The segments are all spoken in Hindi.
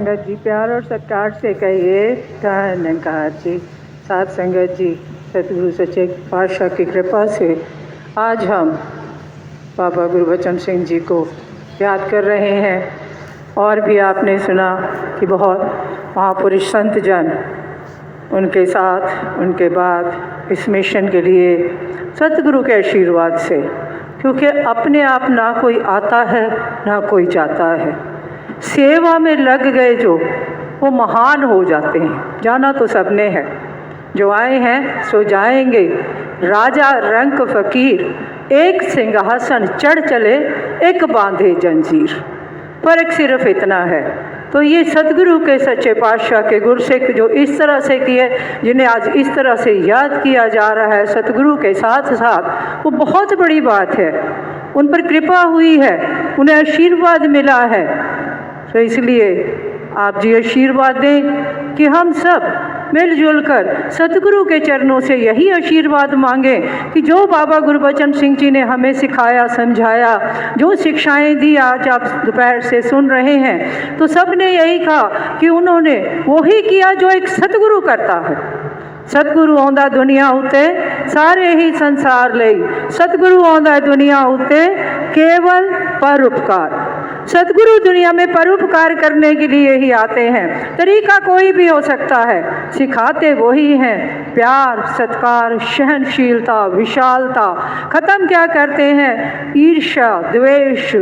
संगत जी प्यार और सत्कार से कहिए धन्यकार जी। साथ संगत जी, सतगुरु सच्चे पातशाह की कृपा से आज हम बाबा गुरबचन सिंह जी को याद कर रहे हैं। और भी आपने सुना कि बहुत महापुरुष संत जन उनके साथ उनके बाद इस मिशन के लिए सतगुरु के आशीर्वाद से, क्योंकि अपने आप ना कोई आता है ना कोई जाता है, सेवा में लग गए जो वो महान हो जाते हैं। जाना तो सबने है, जो आए हैं सो जाएंगे। राजा रंक फकीर एक सिंहासन चढ़ चले, एक बांधे जंजीर। फर्क सिर्फ इतना है। तो ये सतगुरु के सच्चे पातशाह के गुरसिख जो इस तरह से किए, जिन्हें आज इस तरह से याद किया जा रहा है सतगुरु के साथ साथ, वो बहुत बड़ी बात है। उन पर कृपा हुई है, उन्हें आशीर्वाद मिला है। तो इसलिए आप जी आशीर्वाद दें कि हम सब मिलजुल कर सतगुरु के चरणों से यही आशीर्वाद मांगें कि जो बाबा गुरबचन सिंह जी ने हमें सिखाया समझाया, जो शिक्षाएं दी आज आप दोपहर से सुन रहे हैं, तो सब ने यही कहा कि उन्होंने वही किया जो एक सतगुरु करता है। सतगुरु आंदा दुनिया उत्ते सारे ही संसार लई, सतगुरु आंदा दुनिया उत्ते केवल परोपकार। सतगुरु दुनिया में परोपकार करने के लिए ही आते हैं। तरीका कोई भी हो सकता है, सिखाते वही हैं प्यार, सत्कार, सहनशीलता, विशालता। खत्म क्या करते हैं? ईर्ष्या, द्वेष,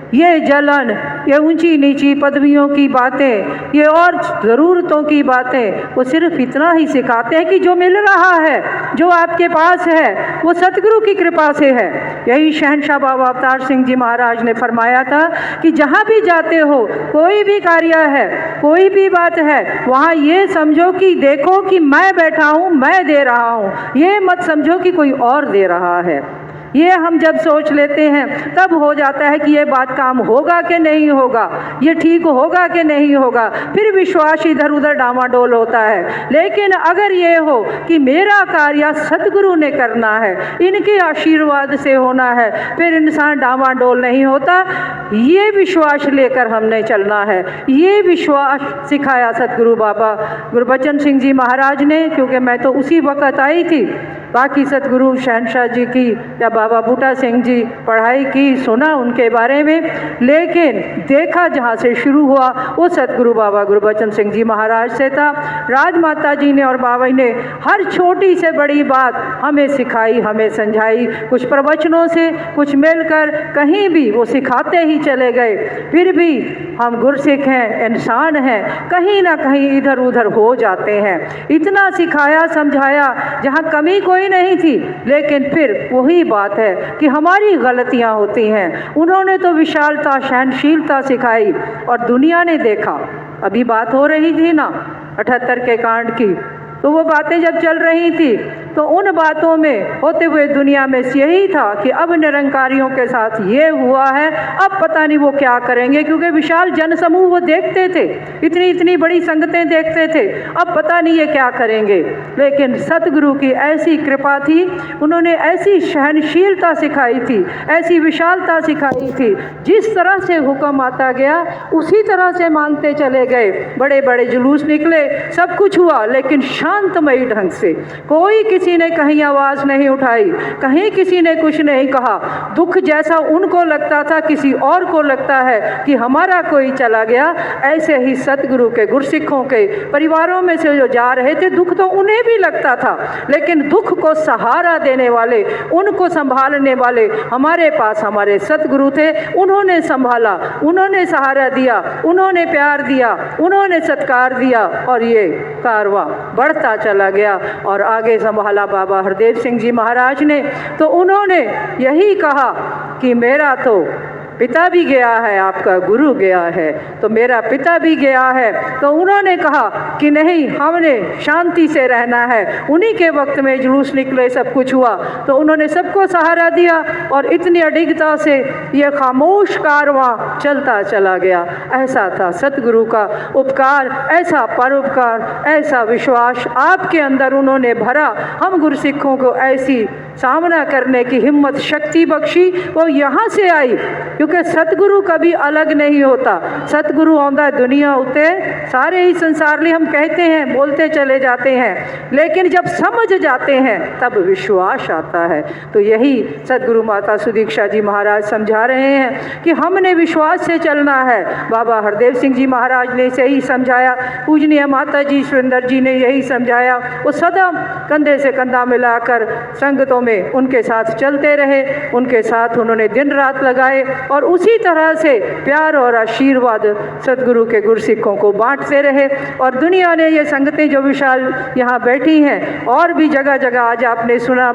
ये जलन, ये ऊंची नीची पदवियों की बातें, ये और ज़रूरतों की बातें। वो सिर्फ इतना ही सिखाते हैं कि जो मिल रहा है, जो आपके पास है, वो सतगुरु की कृपा से है। यही शहंशाह बाबा अवतार सिंह जी महाराज ने फरमाया था कि जहाँ भी जाते हो, कोई भी कार्य है, कोई भी बात है, वहाँ ये समझो कि देखो कि मैं बैठा हूँ, मैं दे रहा हूँ। ये मत समझो कि कोई और दे रहा है। ये हम जब सोच लेते हैं तब हो जाता है कि ये बात काम होगा कि नहीं होगा, ये ठीक होगा कि नहीं होगा, फिर विश्वास इधर उधर डामाडोल होता है। लेकिन अगर ये हो कि मेरा कार्य सतगुरु ने करना है, इनके आशीर्वाद से होना है, फिर इंसान डामाडोल नहीं होता। ये विश्वास लेकर हमने चलना है। ये विश्वास सिखाया सतगुरु बाबा गुरबचन सिंह जी महाराज ने, क्योंकि मैं तो उसी वक्त आई थी। बाकी सतगुरु शहंशाह जी की या बाबा बूटा सिंह जी पढ़ाई की, सुना उनके बारे में, लेकिन देखा जहाँ से शुरू हुआ वो सतगुरु बाबा गुरबचन सिंह जी महाराज से था। राजमाता जी ने और बाबा ने हर छोटी से बड़ी बात हमें सिखाई, हमें समझाई, कुछ प्रवचनों से, कुछ मिलकर, कहीं भी वो सिखाते ही चले गए। फिर भी हम गुरसिख हैं, इंसान हैं, कहीं ना कहीं इधर उधर हो जाते हैं। इतना सिखाया समझाया, जहाँ कमी कोई नहीं थी, लेकिन फिर वही बात है कि हमारी गलतियां होती हैं। उन्होंने तो विशालता, सहनशीलता सिखाई और दुनिया ने देखा। अभी बात हो रही थी ना 78 के कांड की, तो वो बातें जब चल रही थी तो उन बातों में होते हुए दुनिया में यही था कि अब निरंकारियों के साथ ये हुआ है, अब पता नहीं वो क्या करेंगे, क्योंकि विशाल जनसमूह वो देखते थे, इतनी इतनी बड़ी संगतें देखते थे, अब पता नहीं ये क्या करेंगे। लेकिन सतगुरु की ऐसी कृपा थी, उन्होंने ऐसी सहनशीलता सिखाई थी, ऐसी विशालता सिखाई थी, जिस तरह से हुक्म आता गया उसी तरह से मानते चले गए। बड़े बड़े जुलूस निकले, सब कुछ हुआ, लेकिन शांतमयी ढंग से। कोई किसी ने कहीं आवाज़ नहीं उठाई, कहीं किसी ने कुछ नहीं कहा। दुख जैसा उनको लगता था, किसी और को लगता है कि हमारा कोई चला गया, ऐसे ही सतगुरु के गुरसिखों के परिवारों में से जो जा रहे थे, दुख तो उन्हें भी लगता था, लेकिन दुख को सहारा देने वाले, उनको संभालने वाले हमारे पास हमारे सतगुरु थे। उन्होंने संभाला, उन्होंने सहारा दिया, उन्होंने प्यार दिया, उन्होंने सत्कार दिया, और ये कारवां बढ़ता चला गया। और आगे संभाला बाबा हरदेव सिंह जी महाराज ने। तो उन्होंने यही कहा कि मेरा तो पिता भी गया है, आपका गुरु गया है, तो मेरा पिता भी गया है। तो उन्होंने कहा कि नहीं, हमने शांति से रहना है। उन्हीं के वक्त में जुलूस निकले, सब कुछ हुआ, तो उन्होंने सबको सहारा दिया और इतनी अडिगता से ये खामोश कारवां चलता चला गया। ऐसा था सतगुरु का उपकार, ऐसा परोपकार, ऐसा विश्वास आपके अंदर उन्होंने भरा। हम गुरसिखों को ऐसी सामना करने की हिम्मत शक्ति बख्शी, वो यहाँ से आई। क्योंकि सतगुरु कभी अलग नहीं होता। सतगुरु आंदा दुनिया उते सारे ही संसार लिए हम कहते हैं, बोलते चले जाते हैं, लेकिन जब समझ जाते हैं तब विश्वास आता है। तो यही सतगुरु माता सुदीक्षा जी महाराज समझा रहे हैं कि हमने विश्वास से चलना है। बाबा हरदेव सिंह जी महाराज ने से ही समझाया, पूजनीय माता जी सुरेंद्र जी ने यही समझाया। वो सदा कंधे से कंधा मिलाकर संगतों में उनके साथ चलते रहे, उनके साथ उन्होंने दिन रात लगाए और उसी तरह से प्यार और आशीर्वाद सतगुरु के गुरसिखों को बांटते रहे। और दुनिया ने ये संगतें जो विशाल यहाँ बैठी हैं, और भी जगह जगह आज आपने सुना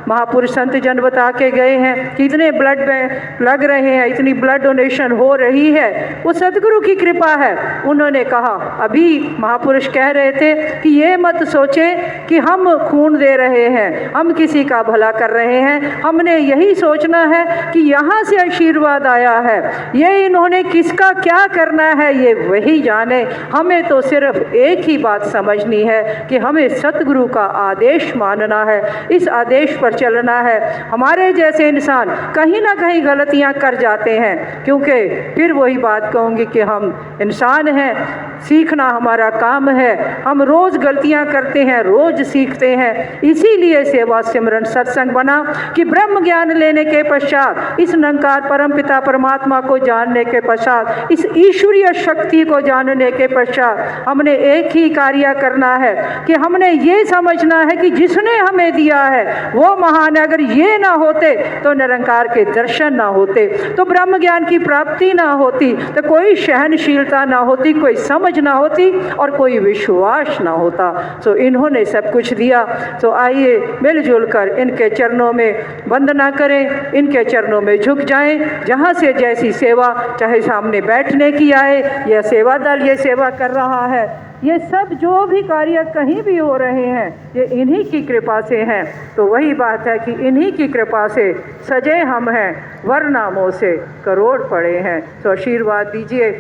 महापुरुष संत जन बता के गए हैं कि इतने ब्लड बैंक लग रहे हैं, इतनी ब्लड डोनेशन हो रही है, वो सतगुरु की कृपा है। उन्होंने कहा, अभी महापुरुष कह रहे थे कि ये मत सोचें कि हम खून दे रहे हैं, हम किसी का भला कर रहे हैं, हमने यही सोचना है कि यहाँ से आशीर्वाद आया है, ये इन्होंने किसका क्या करना है ये वही जाने। हमें तो सिर्फ एक ही बात समझनी है कि हमें सतगुरु का आदेश मानना है, इस आदेश पर चलना है। हमारे जैसे इंसान कहीं ना कहीं गलतियां कर जाते हैं, क्योंकि फिर वही बात कहूँगी कि हम इंसान हैं, सीखना हमारा काम है। हम रोज़ गलतियां करते हैं, रोज़ सीखते हैं। इसीलिए सेवा सिमरन सत्संग बना कि ब्रह्म ज्ञान लेने के पश्चात, इस निरंकार परम पिता परमात्मा को जानने के पश्चात, इस ईश्वरीय शक्ति को जानने के पश्चात हमने एक ही कार्य करना है कि हमने ये समझना है कि जिसने हमें दिया है वो महान है। अगर ये ना होते तो निरंकार के दर्शन ना होते, तो ब्रह्म ज्ञान की प्राप्ति ना होती, तो कोई सहनशीलता ना होती, कोई समझ ना होती और कोई विश्वास ना होता। तो इन्होंने सब कुछ दिया। तो आइए मिलजुल कर इनके चरणों में वंदना करें, इनके चरणों में झुक जाएं। जहाँ से जैसी सेवा, चाहे सामने बैठने की आए, यह सेवा दल ये सेवा कर रहा है, ये सब जो भी कार्य कहीं भी हो रहे हैं ये इन्हीं की कृपा से हैं। तो वही बात है कि इन्हीं की कृपा से सजे हम हैं, वरना मोह से करोड़ पड़े हैं। तो आशीर्वाद दीजिए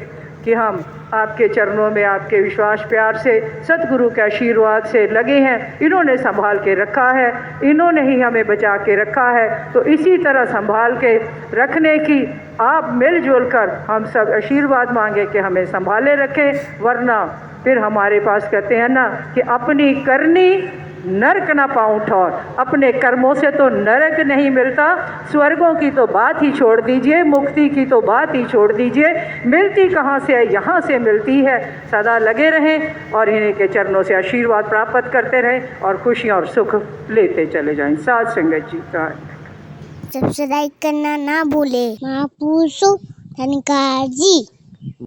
कि हम आपके चरणों में आपके विश्वास प्यार से सतगुरु के आशीर्वाद से लगे हैं। इन्होंने संभाल के रखा है, इन्होंने ही हमें बचा के रखा है, तो इसी तरह संभाल के रखने की आप मिलजुल कर हम सब आशीर्वाद मांगे कि हमें संभाले रखें। वरना फिर हमारे पास कहते हैं ना कि अपनी करनी नरक ना पाऊँ ठौर, अपने कर्मों से तो नरक नहीं मिलता, स्वर्गों की तो बात ही छोड़ दीजिए, मुक्ति की तो बात ही छोड़ दीजिए, मिलती कहाँ से है, यहाँ से मिलती है। सदा लगे रहें और इन्हीं के चरणों से आशीर्वाद प्राप्त करते रहें और खुशियाँ और सुख लेते चले जाएं। साथ संगत जी का सब्सक्राइब करना ना भूले। महापुरुषों धन्यवाद जी।